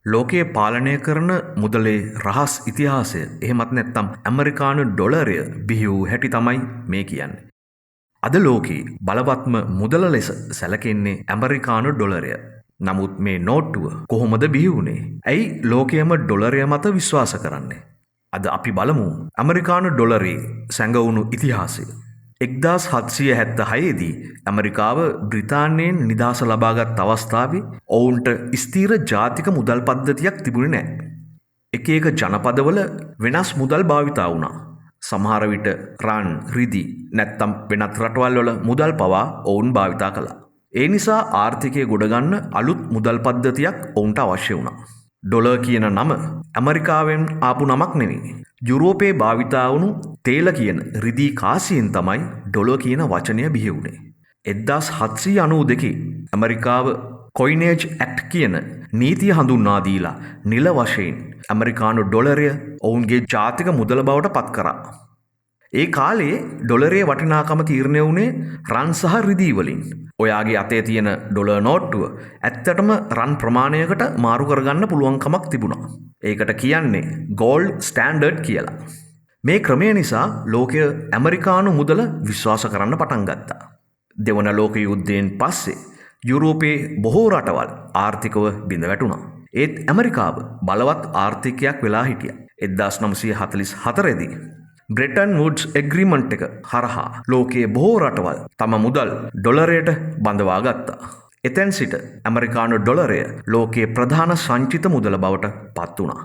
ලෝකයේ පාලනය කරන මුදලේ රහස් ඉතිහාසය එහෙමත් නැත්නම් ඇමරිකානු ඩොලරය බිහි වූ හැටි තමයි මේ කියන්නේ. අද ලෝකයේ බලවත්ම මුදල ලෙස සැලකෙන්නේ ඇමරිකානු ඩොලරය. නමුත් මේ නෝට්ටුව කොහොමද බිහි වුණේ? ඇයි ලෝකයේම ඩොලරය මත විශ්වාස කරන්නේ? අද අපි බලමු ඇමරිකානු ඩොලරේ සැඟවුණු ඉතිහාසය. 1776 දී ඇමරිකාව බ්‍රිතාන්‍යයෙන් නිදහස ලබාගත් අවස්ථාවේ ඔවුන්ට ස්ථීර ජාතික මුදල් පද්ධතියක් තිබුණේ නැහැ. එක එක ජනපදවල වෙනස් මුදල් භාවිතා වුණා. සමහර විට රන්, රිදී නැත්තම් වෙනත් රටවල් වල මුදල් පවා ඔවුන් භාවිතා කළා. ඒ නිසා ආර්ථිකය ගොඩගන්න අලුත් මුදල් පද්ධතියක් ඔවුන්ට අවශ්‍ය වුණා. ඩොලර් කියන නම ඇමරිකාවෙන් ආපු නමක් නෙවෙයි. යුරෝපයේ භාවිතා වුණු තේල කියන රිදී කාසියෙන් තමයි ඩොලර් කියන වචනය බිහි වුණේ. 1792 ඇමරිකාව කොයිනේජ් ඇක්ට් කියන නීතිය හඳුන්වා දීලා නිල වශයෙන් ඇමරිකානු ඩොලරය ඔවුන්ගේ ජාතික මුදල බවට පත් කරා. ඒ කාලේ ඩොලරේ වටිනාකම තීරණය වුණේ රන් සහ රිදී වලින්. ඔයාගේ අතේ තියෙන ඩොලර් නෝට්ටුව ඇත්තටම රන් ප්‍රමාණයකට මාරු කරගන්න පුළුවන්කමක් තිබුණා. ඒකට කියන්නේ ගෝල්ඩ් ස්ටෑන්ඩඩ් කියලා. මේ ක්‍රමය නිසා ලෝකය ඇමරිකානු මුදල විශ්වාස කරන්න පටන් ගත්තා. දෙවන ලෝක යුද්ධයෙන් පස්සේ යුරෝපයේ බොහෝ රටවල් ආර්ථිකව බිඳ වැටුණා. ඒත් ඇමරිකාව බලවත් ආර්ථිකයක් වෙලා හිටියා. 1944 දී බ්‍රෙටන් වුඩ්ස් එග්‍රීමන්ට් එක හරහා ලෝකයේ බොහෝ රටවල් තම මුදල් ඩොලරයට බඳවා ගත්තා. එතෙන් සිට ඇමරිකානු ඩොලරය ලෝකයේ ප්‍රධාන සංචිත මුදල බවට පත් වුණා.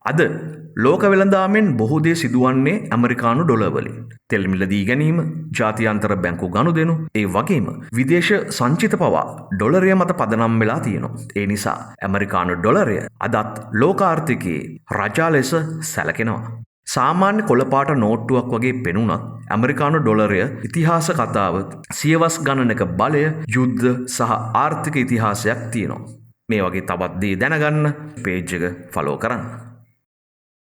අද ලෝක වෙළඳාමෙන් බොහෝ දේ සිදුවන්නේ ඇමරිකානු ඩොලර් වලින්. තෙල් මිලදී ගැනීම, ජාත්‍යන්තර බැංකු ගනුදෙනු, ඒ වගේම විදේශ සංචිත පවා ඩොලරය මත පදනම් වෙලා තියෙනවා. ඒ නිසා ඇමරිකානු ඩොලරය අදත් ලෝකාර්ථිකයේ රජා ලෙස සැලකෙනවා. සාමාන්‍ය කොළපාට නෝට්ටුවක් වගේ පෙනුනත් ඇමරිකානු ඩොලරය ඉතිහාස කතාව සියවස් ගණනක බලය, යුද්ධ සහ ආර්ථික ඉතිහාසයක් තියෙනවා. මේ වගේ තවත් දේ දැනගන්න පේජ් එක ෆලෝ කරන්න.